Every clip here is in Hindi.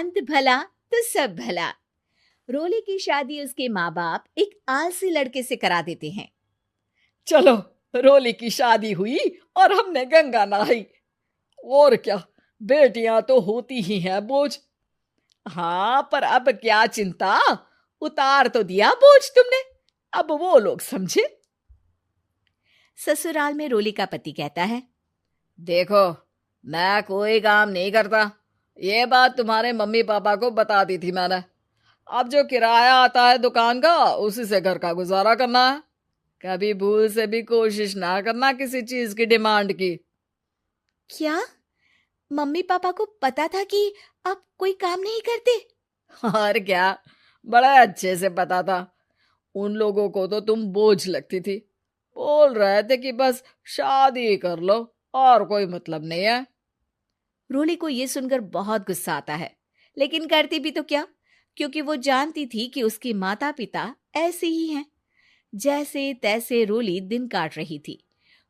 अंत भला तो सब भला। रोली की शादी उसके माँ बाप एक आलसी लड़के से करा देते हैं। चलो, रोली की शादी हुई और हमने गंगा नहाई। और क्या, बेटियां तो होती ही हैं बोझ। हाँ, पर अब क्या चिंता, उतार तो दिया बोझ तुमने, अब वो लोग समझे। ससुराल में रोली का पति कहता है, देखो, मैं कोई काम नहीं करता, ये बात तुम्हारे मम्मी पापा को बता दी थी मैंने। अब जो किराया आता है दुकान का, उसी से घर का गुजारा करना है। कभी भूल से भी कोशिश ना करना किसी चीज की डिमांड की। क्या मम्मी पापा को पता था कि आप कोई काम नहीं करते? और क्या, बड़ा अच्छे से पता था। उन लोगों को तो तुम बोझ लगती थी, बोल रहे थे कि बस शादी कर लो और कोई मतलब नहीं है। रोली को यह सुनकर बहुत गुस्सा आता है, लेकिन करती भी तो क्या, क्योंकि वो जानती थी कि उसके माता पिता ऐसे ही हैं। जैसे तैसे रोली दिन काट रही थी।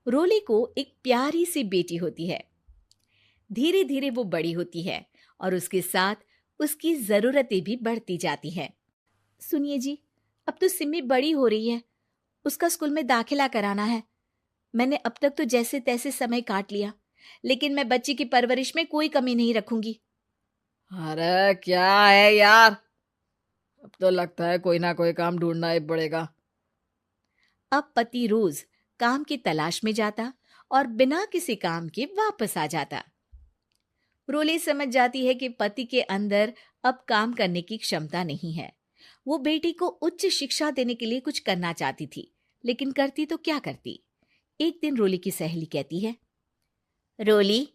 रोली को एक प्यारी सी बेटी होती है। धीरे धीरे वो बड़ी होती है और उसके साथ उसकी जरूरतें भी बढ़ती जाती हैं। सुनिए जी, अब तो सिमी बड़ी हो रही है, उसका स्कूल में दाखिला कराना है। मैंने अब तक तो जैसे तैसे समय काट लिया, लेकिन मैं बच्ची की परवरिश में कोई कमी नहीं रखूंगी। अरे क्या है यार, अब तो लगता है कोई ना कोई काम ढूंढना ही पड़ेगा। अब पति रोज काम की तलाश में जाता और बिना किसी काम के वापस आ जाता। रोली समझ जाती है कि पति के अंदर अब काम करने की क्षमता नहीं है। वो बेटी को उच्च शिक्षा देने के लिए कुछ करना चाहती थी, लेकिन करती तो क्या करती। एक दिन रोली की सहेली कहती है, रोली,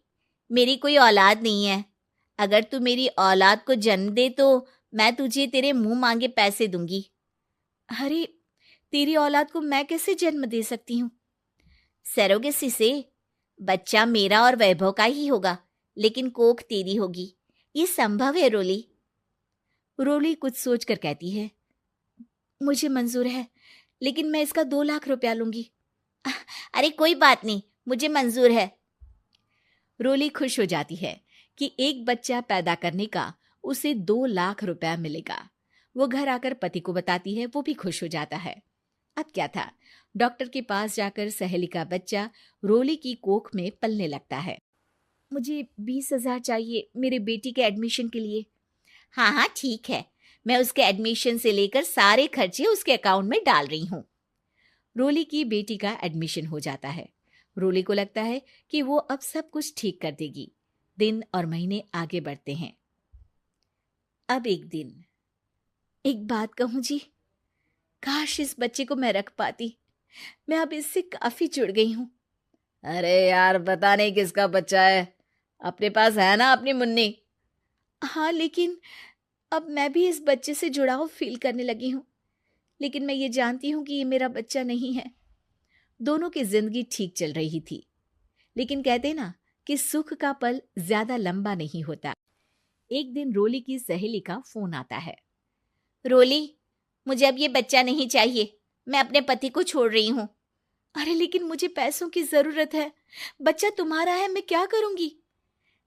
मेरी कोई औलाद नहीं है। अगर तू मेरी औलाद को जन्म दे तो मैं तुझे तेरे मुंह मांगे पैसे दूंगी। अरे, तेरी औलाद को मैं कैसे जन्म दे सकती हूँ? सरोगेसी से। बच्चा मेरा और वैभव का ही होगा, लेकिन कोख तेरी होगी। ये संभव है रोली। रोली कुछ सोचकर कहती है, मुझे मंजूर है, लेकिन मैं इसका 2 लाख रुपया लूंगी। अरे कोई बात नहीं, मुझे मंजूर है। रोली खुश हो जाती है कि एक बच्चा पैदा करने का उसे 2 लाख रुपया मिलेगा। वो घर आकर पति को बताती है, वो भी खुश हो जाता है। अब क्या था, डॉक्टर के पास जाकर सहेली का बच्चा रोली की कोख में पलने लगता है। मुझे 20,000 चाहिए मेरे बेटी के एडमिशन के लिए। हाँ हाँ ठीक है, मैं उसके एडमिशन से लेकर सारे खर्चे उसके अकाउंट में डाल रही हूँ। रोली की बेटी का एडमिशन हो जाता है। रोली को लगता है कि वो अब सब कुछ ठीक कर देगी। दिन और महीने आगे बढ़ते हैं। अब एक दिन, एक बात कहूँ जी, काश इस बच्चे को मैं रख पाती। मैं अब इससे काफी जुड़ गई हूँ। अरे यार, पता नहीं किसका बच्चा है, अपने पास है ना अपनी मुन्नी। हाँ, लेकिन अब मैं भी इस बच्चे से जुड़ाव फील करने लगी हूँ। लेकिन मैं ये जानती हूँ कि ये मेरा बच्चा नहीं है। दोनों की जिंदगी ठीक चल रही थी, लेकिन कहते ना कि सुख का पल ज्यादा लंबा नहीं होता। एक दिन रोली की सहेली का फोन आता है। रोली, मुझे अब ये बच्चा नहीं चाहिए, मैं अपने पति को छोड़ रही हूँ। अरे लेकिन मुझे पैसों की जरूरत है, बच्चा तुम्हारा है, मैं क्या करूंगी?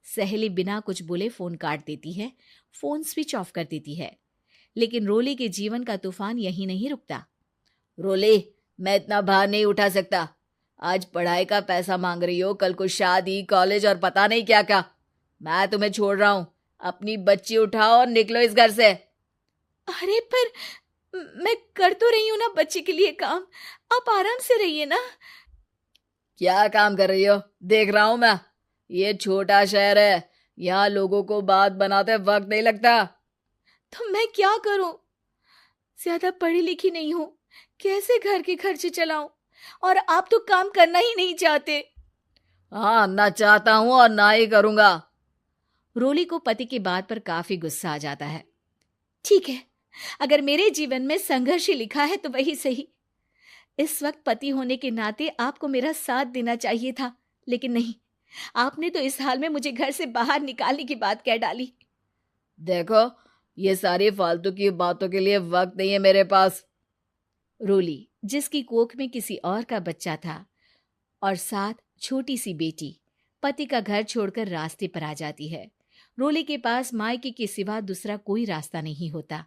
सहेली बिना कुछ बोले फोन काट देती है, फोन स्विच ऑफ कर देती है। लेकिन रोली के जीवन का तूफान यहीं नहीं रुकता। रोली, मैं इतना भार नहीं उठा सकता। आज पढ़ाई का पैसा मांग रही हो, कल को शादी, कॉलेज और पता नहीं क्या क्या। मैं तुम्हें छोड़ रहा हूँ, अपनी बच्ची उठाओ और निकलो इस घर से। अरे पर मैं कर तो रही हूं ना बच्चे के लिए काम, आप आराम से रहिए ना। क्या काम कर रही हो, देख रहा हूं मैं। ये छोटा शहर है, यहाँ लोगों को बात बनाते वक्त नहीं लगता। तो मैं क्या करूं? ज्यादा पढ़ी लिखी नहीं हूं, कैसे घर के खर्चे चलाऊं? और आप तो काम करना ही नहीं चाहते। हाँ, ना चाहता हूं और ना ही करूंगा। रोली को पति की बात पर काफी गुस्सा आ जाता है। ठीक है, अगर मेरे जीवन में संघर्ष ही लिखा है तो वही सही। इस वक्त पति होने के नाते आपको मेरा साथ देना चाहिए था, लेकिन नहीं, आपने तो इस हाल में मुझे घर से बाहर निकालने की बात कह डाली। देखो, ये सारी फालतू की बातों के लिए वक्त नहीं है मेरे पास। रोली, जिसकी कोख में किसी और का बच्चा था और साथ छोटी सी बेटी, पति का घर छोड़कर रास्ते पर आ जाती है। रोली के पास मायके के सिवा दूसरा कोई रास्ता नहीं होता।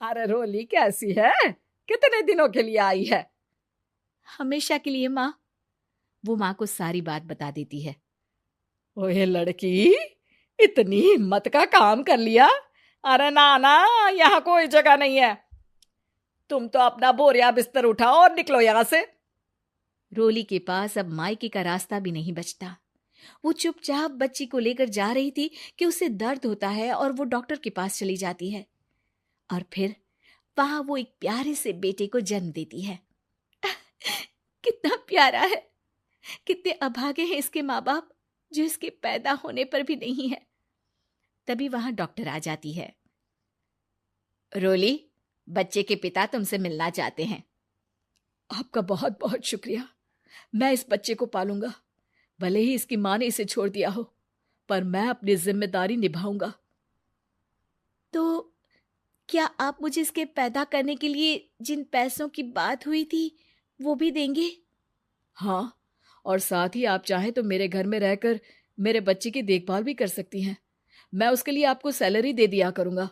अरे रोली कैसी है? कितने दिनों के लिए आई है? हमेशा के लिए माँ। वो माँ को सारी बात बता देती है। ओए लड़की, इतनी हिम्मत का काम कर लिया। अरे ना ना, यहाँ कोई जगह नहीं है। तुम तो अपना बोरिया बिस्तर उठाओ और निकलो यहाँ से। रोली के पास अब मायके का रास्ता भी नहीं बचता। वो चुपचाप बच्ची को लेकर जा रही थी कि उसे दर्द होता है और वो डॉक्टर के पास चली जाती है और फिर वहां वो एक प्यारे से बेटे को जन्म देती है। कितना प्यारा है, कितने अभागे हैं इसके माँ बाप जो इसके पैदा होने पर भी नहीं है। तभी वहां डॉक्टर आ जाती है। रोली, बच्चे के पिता तुमसे मिलना चाहते हैं। आपका बहुत बहुत शुक्रिया। मैं इस बच्चे को पालूंगा, भले ही इसकी माँ ने इसे छोड़ दिया हो, पर मैं अपनी जिम्मेदारी निभाऊंगा। तो क्या आप मुझे इसके पैदा करने के लिए जिन पैसों की बात हुई थी वो भी देंगे? हाँ, और साथ ही आप चाहें तो मेरे घर में रहकर मेरे बच्चे की देखभाल भी कर सकती हैं। मैं उसके लिए आपको सैलरी दे दिया करूंगा।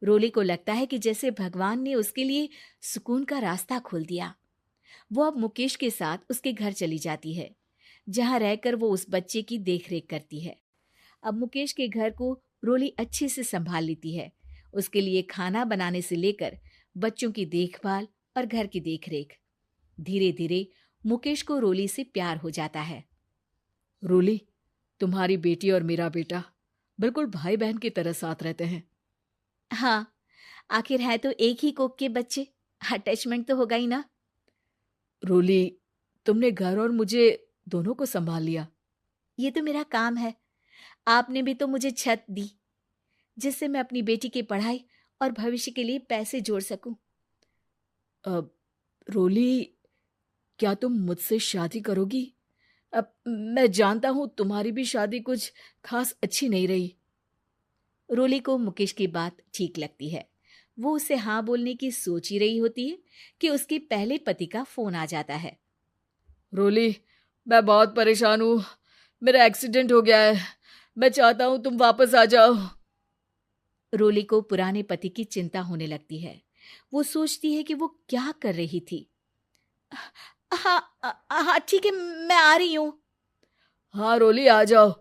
रोली को लगता है कि जैसे भगवान ने उसके लिए सुकून का रास्ता खोल दिया। वो अब मुकेश के साथ उसके घर चली जाती है, जहां रहकर वो उस बच्चे की देखरेख करती है। अब मुकेश के घर को रोली अच्छे से संभाल लेती है। उसके लिए खाना बनाने से लेकर बच्चों की देखभाल और घर की देखरेख। धीरे धीरे मुकेश को रोली से प्यार हो जाता है। रोली, तुम्हारी बेटी और मेरा बेटा बिल्कुल भाई बहन की तरह साथ रहते हैं। हाँ, आखिर है तो एक ही कोख के बच्चे, अटैचमेंट तो होगा ही ना। रोली, तुमने घर और मुझे दोनों को संभाल लिया। ये तो मेरा काम है। आपने भी तो मुझे छत दी जिससे मैं अपनी बेटी की पढ़ाई और भविष्य के लिए पैसे जोड़ सकूं। अब रोली, क्या तुम मुझसे शादी करोगी? अब मैं जानता हूं तुम्हारी भी शादी कुछ खास अच्छी नहीं रही। रोली को मुकेश की बात ठीक लगती है। वो उसे हाँ बोलने की सोच ही रही होती है कि उसके पहले पति का फोन आ जाता है। रोली, मैं बहुत परेशान हूं। मेरा एक्सीडेंट हो गया है। मैं चाहता हूं तुम वापस आ जाओ। रोली को पुराने पति की चिंता होने लगती है। वो सोचती है कि वो क्या कर रही थी। हाँ ठीक है, मैं आ रही हूं। हाँ रोली, आ जाओ,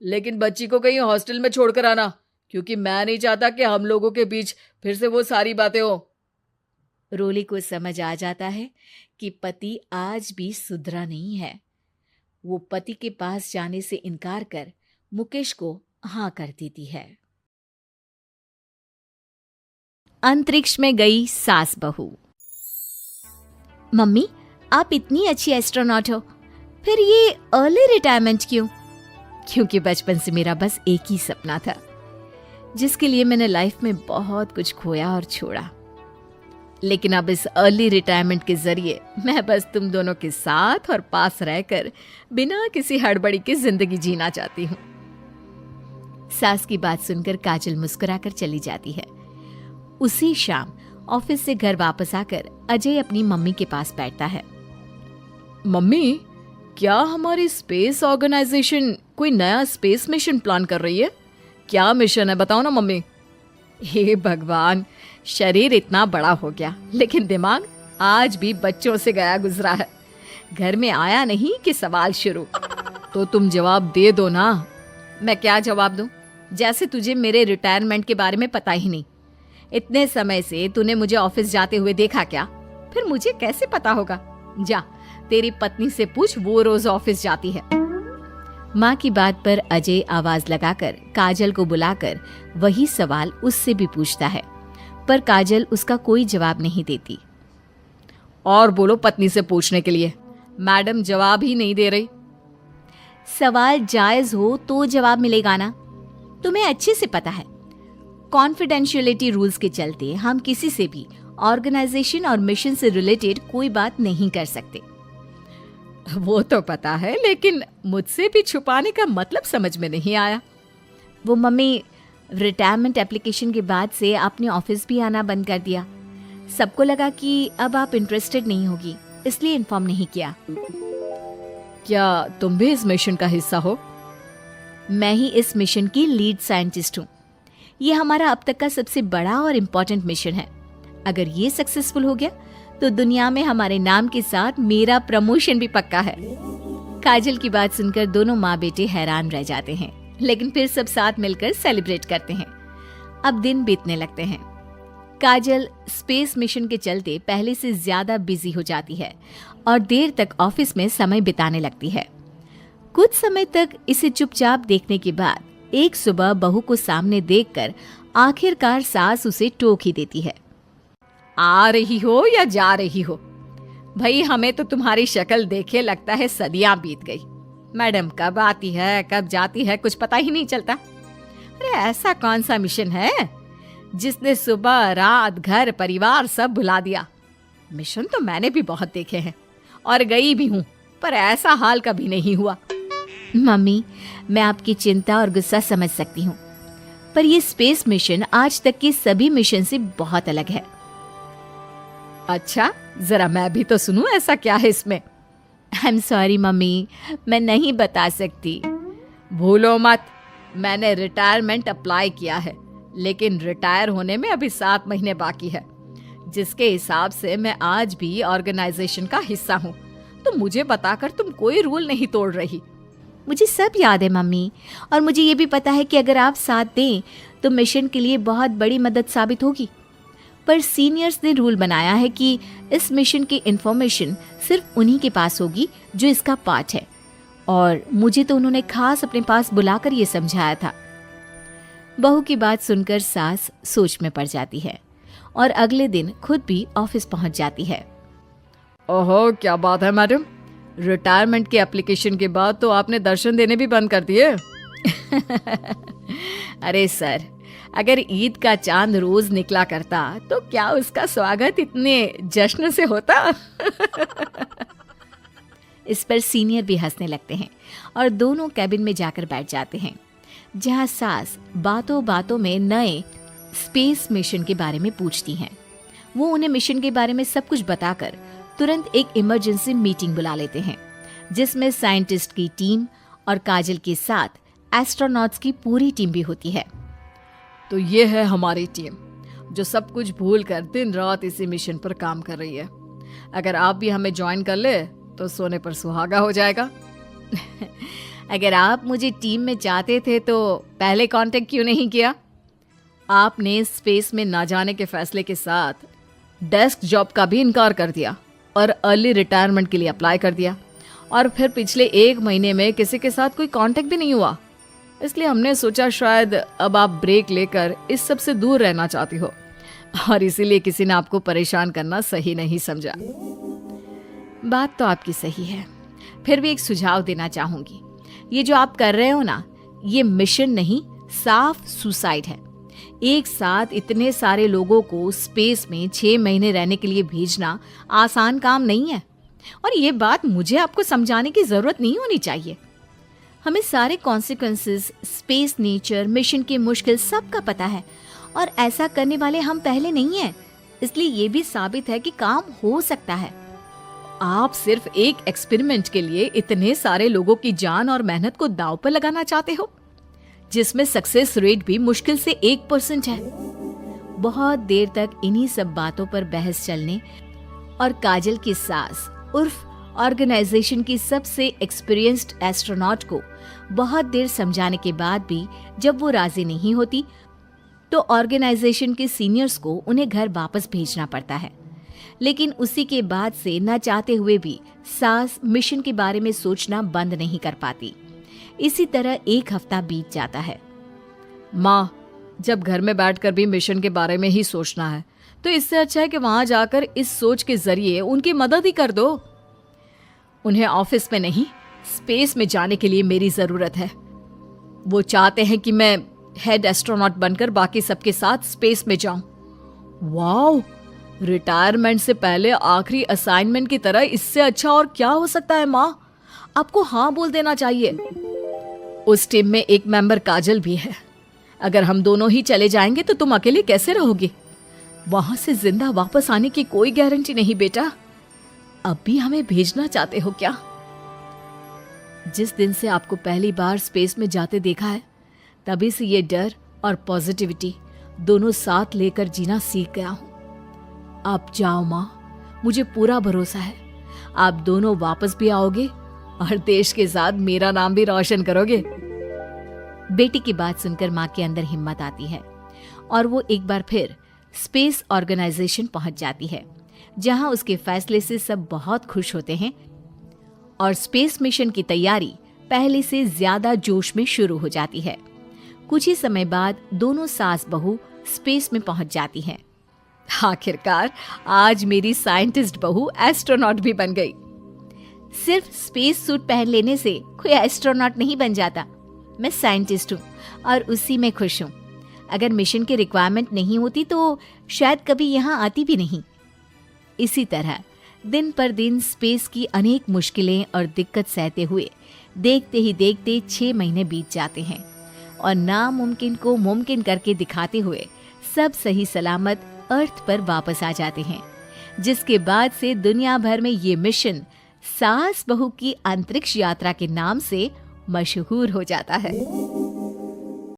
लेकिन बच्ची को कहीं हॉस्टल में छोड़कर आना, क्योंकि मैं नहीं चाहता कि हम लोगों के बीच फिर से वो सारी बातें हो। रोली को समझ आ जाता है कि पति आज भी सुधरा नहीं है। वो पति के पास जाने से इनकार कर मुकेश को हाँ कर देती है। अंतरिक्ष में गई सास बहू। मम्मी, आप इतनी अच्छी एस्ट्रोनॉट हो, फिर ये अर्ली रिटायरमेंट क्यों? क्योंकि बचपन से मेरा बस एक ही सपना था, जिसके लिए मैंने लाइफ में बहुत कुछ खोया और छोड़ा। लेकिन अब इस अर्ली रिटायरमेंट के जरिए मैं बस तुम दोनों के साथ और पास रहकर बिना किसी हड़बड़ी की जिंदगी जीना चाहती हूँ। सास की बात सुनकर काजल मुस्कुराकर चली जाती है। उसी शाम ऑफिस से घर वापस आकर अजय अपनी मम्मी के पास बैठता है। मम्मी, क्या हमारी स्पेस ऑर्गेनाइजेशन कोई नया स्पेस मिशन प्लान कर रही है? क्या मिशन है, बताओ ना मम्मी। हे भगवान, शरीर इतना बड़ा हो गया लेकिन दिमाग आज भी बच्चों से गया गुजरा है। घर में आया नहीं कि सवाल शुरू। तो तुम जवाब दे दो ना। मैं क्या जवाब दूं? जैसे तुझे मेरे रिटायरमेंट के बारे में पता ही नहीं। इतने समय से तूने मुझे ऑफिस जाते हुए देखा क्या? फिर मुझे कैसे पता होगा? जा, तेरी पत्नी से पूछ, वो रोज ऑफिस जाती है। माँ की बात पर अजय आवाज लगाकर काजल को बुलाकर वही सवाल उससे भी पूछता है, पर काजल उसका कोई जवाब नहीं देती। और बोलो पत्नी से पूछने के लिए। मैडम जवाब ही नहीं दे रही। सवाल जायज हो तो जवाब मिलेगा ना। तुम्हें अच्छे से पता है, कॉन्फिडेंशियलिटी रूल्स के चलते हम किसी से भी ऑर्गेनाइजेशन और मिशन से रिलेटेड कोई बात नहीं कर सकते। वो तो पता है, लेकिन मुझसे भी छुपाने का मतलब समझ में नहीं आया। वो मम्मी, रिटायरमेंट एप्लीकेशन के बाद से आपने ऑफिस भी आना बंद कर दिया। सबको लगा कि अब आप इंटरेस्टेड नहीं होगी, इसलिए इन्फॉर्म नहीं किया। क्या तुम भी इस मिशन का हिस्सा हो? मैं ही इस मिशन की लीड साइंटिस्ट हूँ। ये हमारा अब तक का सबसे बड़ा और इम्पोर्टेंट मिशन है। अगर ये सक्सेसफुल हो गया तो दुनिया में हमारे नाम के साथ मेरा प्रमोशन भी पक्का है। काजल की बात सुनकर दोनों माँ बेटे हैरान रह जाते हैं, लेकिन फिर सब साथ मिलकर सेलिब्रेट करते हैं। अब दिन बीतने लगते हैं। काजल स्पेस मिशन के चलते पहले से ज्यादा बिजी हो जाती है और देर तक ऑफिस में समय बिताने लगती है। कुछ समय तक इसे चुपचाप देखने के बाद एक सुबह बहू को सामने देखकर आखिरकार सास उसे टोक ही देती है। आ रही हो या जा रही हो? भाई, हमें तो तुम्हारी शक्ल देखे लगता है सदियां बीत गई। मैडम कब आती है कब जाती है कुछ पता ही नहीं चलता। अरे ऐसा कौन सा मिशन है जिसने सुबह रात घर परिवार सब भुला दिया? मिशन तो मैंने भी बहुत देखे हैं और गई भी हूँ, पर ऐसा हाल कभी नहीं हुआ। मम्मी, मैं आपकी चिंता और गुस्सा समझ सकती हूँ, पर ये स्पेस मिशन आज तक के सभी मिशन से बहुत अलग है। अच्छा, जरा मैं भी तो सुनूं, ऐसा क्या है इसमें? आई एम सॉरी मम्मी, मैं नहीं बता सकती। भूलो मत, मैंने रिटायरमेंट अप्लाई किया है, लेकिन रिटायर होने में अभी 7 महीने बाकी है, जिसके हिसाब से मैं आज भी ऑर्गेनाइजेशन का हिस्सा हूँ। तो मुझे बताकर तुम कोई रूल नहीं तोड़ रही। मुझे सब याद है मम्मी, और मुझे ये भी पता है कि अगर आप साथ दें तो मिशन के लिए बहुत बड़ी मदद साबित होगी। पर सीनियर्स ने रूल बनाया है कि इस मिशन की इंफॉर्मेशन सिर्फ उन्हीं के पास होगी जो इसका पार्ट है, और मुझे तो उन्होंने खास अपने पास बुलाकर ये समझाया था। बहू की बात सुनकर सास सोच में पड़ जाती है और अगले दिन खुद भी ऑफिस पहुंच जाती है। ओहो, क्या बात है मैडम, रिटायरमेंट के एप्लीकेशन के बाद तो आपने दर्शन देने भी बंद कर दिए। अरे सर, अगर ईद का चांद रोज निकला करता तो क्या उसका स्वागत इतने जश्न से होता? इस पर सीनियर भी हंसने लगते हैं और दोनों कैबिन में जाकर बैठ जाते हैं, जहां सास बातों बातों में नए स्पेस मिशन के बारे में पूछती हैं। वो उन्हें मिशन के बारे में सब कुछ बताकर तुरंत एक इमरजेंसी मीटिंग बुला लेते हैं, जिसमें साइंटिस्ट की टीम और काजल के साथ एस्ट्रोनॉट्स की पूरी टीम भी होती है। तो ये है हमारी टीम, जो सब कुछ भूल कर दिन रात इसी मिशन पर काम कर रही है। अगर आप भी हमें ज्वाइन कर ले तो सोने पर सुहागा हो जाएगा। अगर आप मुझे टीम में चाहते थे तो पहले कांटेक्ट क्यों नहीं किया? आपने स्पेस में ना जाने के फैसले के साथ डेस्क जॉब का भी इनकार कर दिया और अर्ली रिटायरमेंट के लिए अप्लाई कर दिया, और फिर पिछले 1 महीने में किसी के साथ कोई कांटेक्ट भी नहीं हुआ। इसलिए हमने सोचा शायद अब आप ब्रेक लेकर इस सब से दूर रहना चाहती हो, और इसीलिए किसी ने आपको परेशान करना सही नहीं समझा। बात तो आपकी सही है, फिर भी एक सुझाव देना चाहूंगी। ये जो आप कर रहे हो ना, ये मिशन नहीं, साफ सुसाइड है। एक साथ इतने सारे लोगों को स्पेस में 6 महीने रहने के लिए भेजना आसान काम नहीं है, और ये बात मुझे आपको समझाने की जरूरत नहीं होनी चाहिए। हमें सारे कॉन्सिक्वेंसेस, स्पेस नेचर, मिशन की मुश्किल सब का पता है, और ऐसा करने वाले हम पहले नहीं हैं। इसलिए ये भी साबित है कि काम हो सकता है। आप सिर्फ एक एक्सपेरिमेंट के लिए इतने सारे लोगों की जान और मेहनत को दांव पर लगाना चाहते हो, जिसमें सक्सेस रेट भी मुश्किल से 1% है। बहुत देर तक इन्हीं सब बातों पर बहस चलने और काजल की सास उर्फ ऑर्गेनाइजेशन की सबसे एक्सपीरियंस्ड एस्ट्रोनॉट को बहुत देर समझाने के बाद भी जब वो राजी नहीं होती, तो ऑर्गेनाइजेशन के सीनियर्स को उन्हें घर वापस भेजना पड़ता है। लेकिन उसी के बाद से न चाहते हुए भी सास मिशन के बारे में सोचना बंद नहीं कर पाती। इसी तरह 1 हफ्ता बीत जाता है। माँ, जब घर में बैठकर भी मिशन के बारे में ही सोचना है, तो इससे अच्छा है कि वहां जाकर इस सोच के जरिए उनकी मदद ही कर दो। उन्हें ऑफिस में नहीं, स्पेस में जाने के लिए मेरी जरूरत है। वो चाहते हैं कि मैं हेड एस्ट्रोनॉट बनकर बाकी सबके साथ स्पेस में जाऊं। वाओ, रिटायरमेंट से पहले आखिरी असाइनमेंट की तरह इससे अच्छा और क्या हो सकता है माँ? आपको हाँ बोल देना चाहिए। उस टीम में एक मेंबर काजल भी है। अगर हम दोनों ही चले जाएंगे तो तुम अकेले कैसे रहोगी? वहां से जिंदा वापस आने की कोई गारंटी नहीं बेटा। अब भी हमें भेजना चाहते हो क्या? जिस दिन से आपको पहली बार स्पेस में जाते देखा है, तभी से ये डर और पॉजिटिविटी दोनों साथ लेकर जीना सीख गया हूं। आप जाओ माँ, मुझे पूरा भरोसा है आप दोनों वापस भी आओगे और देश के साथ मेरा नाम भी रोशन करोगे। बेटी की बात सुनकर माँ के अंदर हिम्मत आती है और वो एक बार फिर स्पेस ऑर्गेनाइजेशन पहुंच जाती है, जहां उसके फैसले से सब बहुत खुश होते हैं और स्पेस मिशन की तैयारी पहले से ज्यादा जोश में शुरू हो जाती है। कुछ ही समय बाद दोनों सास बहू स्पेस में पहुंच जाती हैं। आखिरकार आज मेरी साइंटिस्ट बहू एस्ट्रोनॉट भी बन गई। सिर्फ स्पेस सूट पहन लेने से कोई एस्ट्रोनॉट नहीं बन जाता। मैं साइंटिस्ट हूँ और उसी में खुश हूँ। अगर मिशन की रिक्वायरमेंट नहीं होती तो शायद कभी यहाँ आती भी नहीं। इसी तरह दिन पर दिन स्पेस की अनेक मुश्किलें और दिक्कत सहते हुए देखते ही देखते 6 महीने बीत जाते हैं और नामुमकिन को मुमकिन करके दिखाते हुए सब सही सलामत अर्थ पर वापस आ जाते हैं, जिसके बाद से दुनिया भर में ये मिशन सास बहू की अंतरिक्ष यात्रा के नाम से मशहूर हो जाता है।